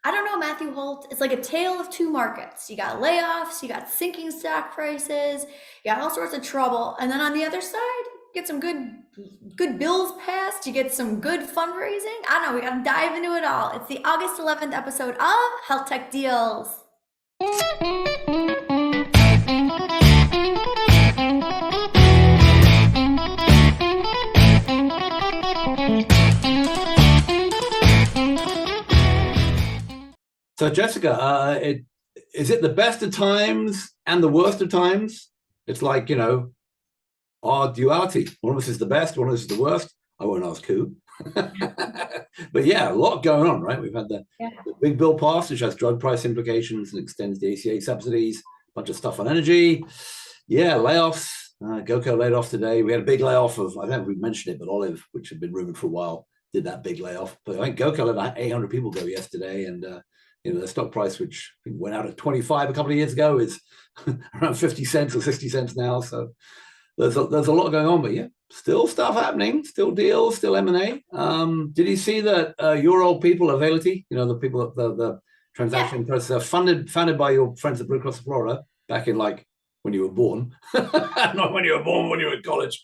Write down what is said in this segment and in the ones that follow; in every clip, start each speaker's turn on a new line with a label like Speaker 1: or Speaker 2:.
Speaker 1: I don't know, Matthew Holt. It's like a tale of two markets. You got layoffs, you got sinking stock prices, you got all sorts of trouble. And then on the other side, you get some good bills passed, you get some good fundraising. I don't know, we gotta dive into it all. It's the August 11th episode of Health Tech Deals.
Speaker 2: So Jessica, is it the best of times and the worst of times? It's like, our duality. One of us is the best, one of us is the worst. I won't ask who. But yeah, a lot going on, right? We've had the big bill passed, which has drug price implications and extends the ACA subsidies, a bunch of stuff on energy. Yeah, layoffs. GoCo laid off today. We had a big layoff of, I don't know if we've mentioned it, but Olive, which had been rumored for a while, did that big layoff. But I think GoCo let 800 people go yesterday, and the stock price, which went out at 25 a couple of years ago, is around 50 cents or 60 cents now. So there's a lot going on, but yeah, still stuff happening, still deals, still M&A. Did you see that your old people, Availity, the people at the transaction process, are founded by your friends at Blue Cross of Florida back in when you were born, not when you were born, when you were in college,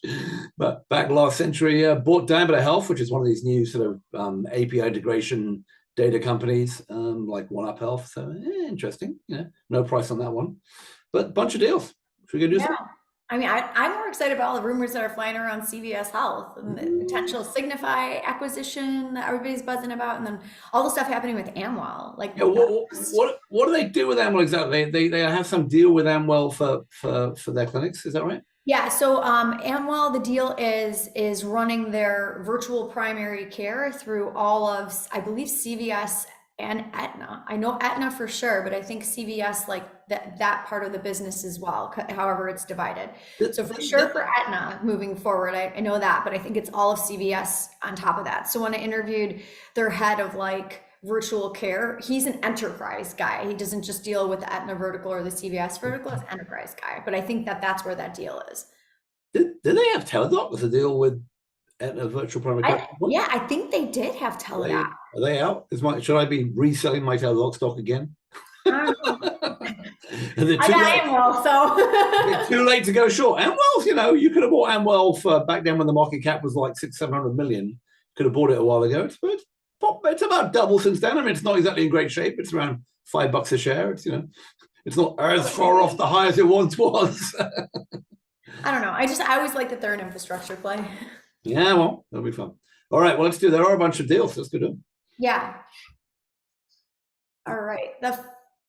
Speaker 2: but back last century, bought DaMassa Health, which is one of these new sort of API integration data companies, like One-Up Health. So interesting, no price on that one, but bunch of deals. Should we go do something?
Speaker 1: I mean, I'm more excited about all the rumors that are flying around CVS Health and the potential Signify acquisition that everybody's buzzing about, and then all the stuff happening with Amwell.
Speaker 2: What do they do with Amwell exactly? They have some deal with Amwell for their clinics. Is that right?
Speaker 1: Yeah, so Amwell, the deal is running their virtual primary care through all of, I believe, CVS and Aetna. I know Aetna for sure, but I think CVS, that part of the business as well, however it's divided. So for sure for Aetna moving forward, I know that, but I think it's all of CVS on top of that. So when I interviewed their head of virtual care, he's an enterprise guy. He doesn't just deal with the Aetna vertical or the CVS vertical, it's enterprise guy. But I think that's where that deal is.
Speaker 2: Did they have Teladoc with a deal with Aetna virtual primary care?
Speaker 1: Yeah, I think they did have Teladoc.
Speaker 2: Are they out? Should I be reselling my Teladoc stock again?
Speaker 1: I got Amwell, so
Speaker 2: too late to go short. Amwell, you could have bought Amwell for back then when the market cap was like 600-700 million. Could have bought it a while ago. It's about double since then. I mean, it's not exactly in great shape. It's around $5 a share. It's not as far off the high as it once was.
Speaker 1: I don't know. I always like that they're an infrastructure play.
Speaker 2: Yeah, well, that'll be fun. All right, well, there are a bunch of deals. Let's go do them.
Speaker 1: Yeah. All right. The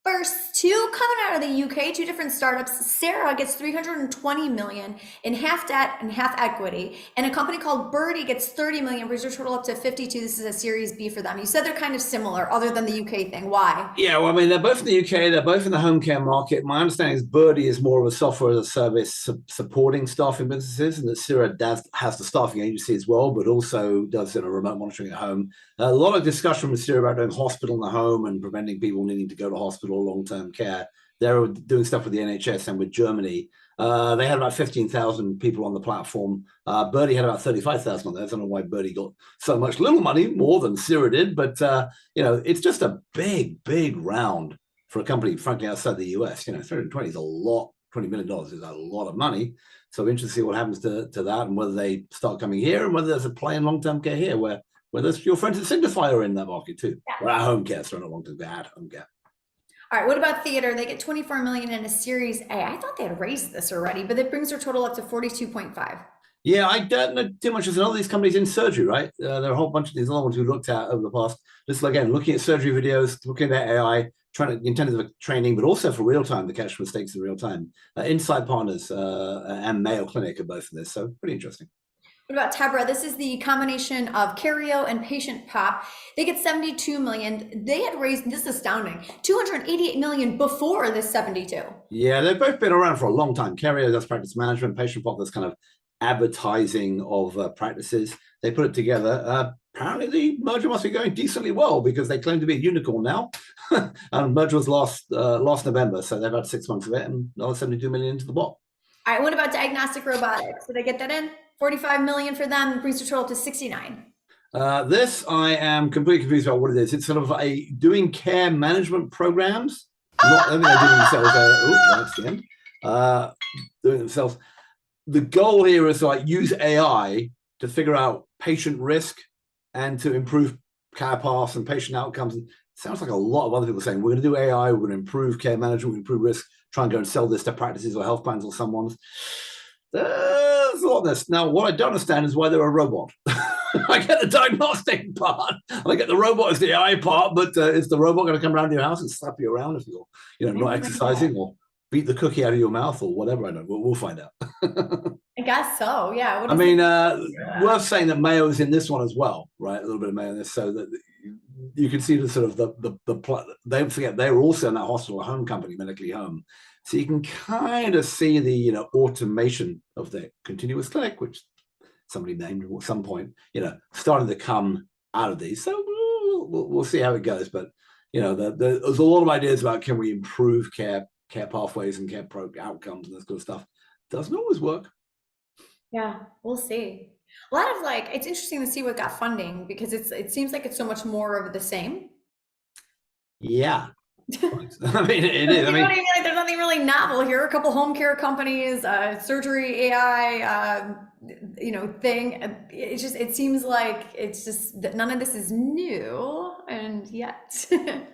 Speaker 1: first two coming out of the UK, two different startups. Cera gets 320 million in half debt and half equity, and a company called Birdie gets 30 million, brings their total up to 52. This is a Series B for them. You said they're kind of similar, other than the UK thing. Why?
Speaker 2: Yeah, well, I mean, they're both in the UK. They're both in the home care market. My understanding is Birdie is more of a software as a service supporting staffing businesses, and that Cera has the staffing agency as well, but also does remote monitoring at home. A lot of discussion with Cera about doing hospital in the home and preventing people needing to go to hospital, long-term care. They're doing stuff with the NHS and with Germany. They had about 15,000 people on the platform. Birdie had about 35,000 on there. I don't know why Birdie got so much little money, more than Cera did, but it's just a big round for a company, frankly, outside the US. 320 is a lot. $20 million is a lot of money. So interested to see what happens to that, and whether they start coming here, and whether there's a play in long-term care here, where there's your friends at Signify are in that market too. Or at home care, so not long-term care, at home care.
Speaker 1: All right, what about Theator? They get 24 million in a Series A. I thought they had raised this already, but it brings their total up to 42.5.
Speaker 2: Yeah, I don't know too much as all these companies in surgery, right? There are a whole bunch of these other ones we looked at over the past. Just again, looking at surgery videos, looking at AI, intended for training, but also for real time, to catch mistakes in real time. Inside Partners and Mayo Clinic are both in this, so pretty interesting.
Speaker 1: What about Tebra? This is the combination of Cario and Patient Pop. They get 72 million. They had raised, this is astounding, 288 million before this 72.
Speaker 2: Yeah, they've both been around for a long time. Cario does practice management. Patient Pop does kind of advertising of practices. They put it together. Apparently the merger must be going decently well, because they claim to be a unicorn now. And merger was last November, so they've had 6 months of it, and another 72 million into the pot.
Speaker 1: All right, what about Diagnostic Robotics? Did I get that in? 45 million for them, brings the total to 69.
Speaker 2: This I am completely confused about what it is. It's sort of a doing care management programs. Not everything they're doing themselves. That's the end. Doing themselves. The goal here is to like use AI to figure out patient risk and to improve care paths and patient outcomes. And it sounds like a lot of other people saying we're going to do AI, we're going to improve care management, we improve risk, try and go and sell this to practices or health plans or someone's. There's a lot of this. Now, what I don't understand is why they're a robot. I get the diagnostic part, and I get the robot as the AI part, but is the robot going to come around to your house and slap you around if you're, not exercising or beat the cookie out of your mouth or whatever? I don't know. We'll find out.
Speaker 1: I guess so. Yeah.
Speaker 2: I mean, worth saying that Mayo is in this one as well, right? A little bit of Mayo in this, so that you can see the sort of the don't forget they were also in that hospital home company, Medically Home. So you can kind of see the automation of the continuous clinic, which somebody named at some point, starting to come out of these. So we'll see how it goes. But there's a lot of ideas about can we improve care pathways and care outcomes and this kind of stuff. Doesn't always work.
Speaker 1: Yeah, we'll see. A lot of it's interesting to see what got funding because it seems like it's so much more of the same.
Speaker 2: Yeah. I mean, it is.
Speaker 1: There's nothing really novel here. A couple home care companies, surgery AI, thing. It seems like it's just that none of this is new, and yet.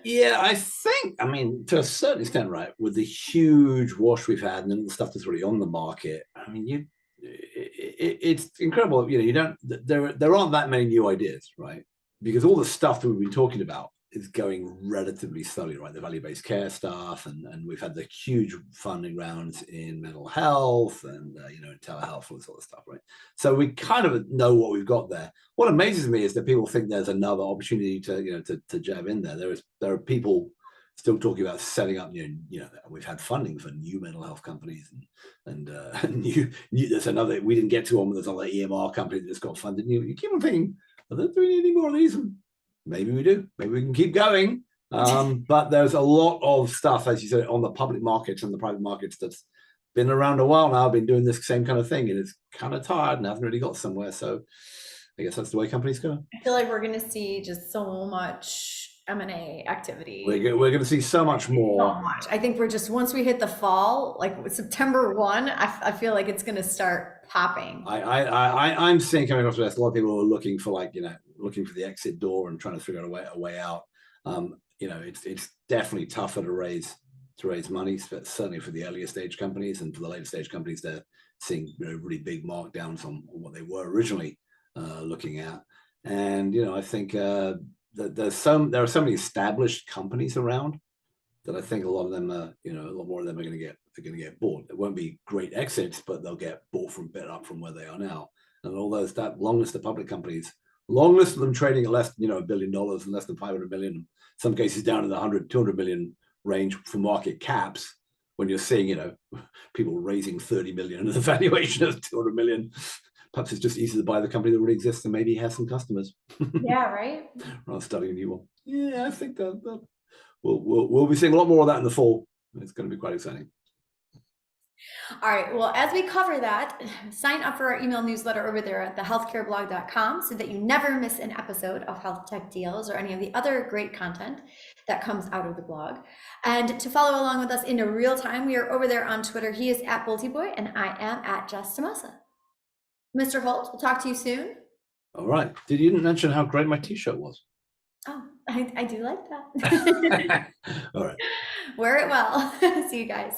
Speaker 2: Yeah, I think. I mean, to a certain extent, right? With the huge wash we've had and then the stuff that's already on the market. I mean, it's incredible. You don't. There aren't that many new ideas, right? Because all the stuff that we've been talking about is going relatively slowly, right? The value-based care stuff, and we've had the huge funding rounds in mental health and in telehealth, all this sort of stuff, right? So we kind of know what we've got there. What amazes me is that people think there's another opportunity to jab in there. There are people still talking about setting up, we've had funding for new mental health companies and new there's another we didn't get to one, but there's another EMR company that just got funded. You keep on thinking, are there doing any more of these? Maybe we do. Maybe we can keep going. But there's a lot of stuff, as you said, on the public markets and the private markets that's been around a while now, been doing this same kind of thing, and it's kind of tired and hasn't really got somewhere. So I guess that's the way companies go.
Speaker 1: I feel like we're going to see just so much M&A activity.
Speaker 2: We're going to see so much more.
Speaker 1: So much. I think we're just, once we hit the fall, like September 1, I feel like it's going to start popping.
Speaker 2: I'm seeing coming off this, a lot of people are looking for looking for the exit door and trying to figure out a way out. It's definitely tougher to raise money, but certainly for the earlier stage companies, and for the later stage companies, they're seeing really big markdowns on what they were originally looking at. And I think that there are so many established companies around that I think a lot of them a lot more of them are going to get bought. It won't be great exits, but they'll get bought from where they are now. And all those long list of public companies, long list of them trading at less, $1 billion and less than 500 million, in some cases down in the 100, 200 million range for market caps. When you're seeing, people raising 30 million and the valuation of 200 million, perhaps it's just easier to buy the company that already exists and maybe has some customers.
Speaker 1: Yeah, right.
Speaker 2: Rather than starting a new one. Yeah, I think that we'll be seeing a lot more of that in the fall. It's going to be quite exciting.
Speaker 1: All right. Well, as we cover that, sign up for our email newsletter over there at thehealthcareblog.com so that you never miss an episode of Health Tech Deals or any of the other great content that comes out of the blog. And to follow along with us in real time, we are over there on Twitter. He is at BoltyBoy and I am at Jess DaMassa. Mr. Holt, we'll talk to you soon.
Speaker 2: All right. You didn't mention how great my t-shirt was.
Speaker 1: Oh, I do like that.
Speaker 2: All right.
Speaker 1: Wear it well. See you guys.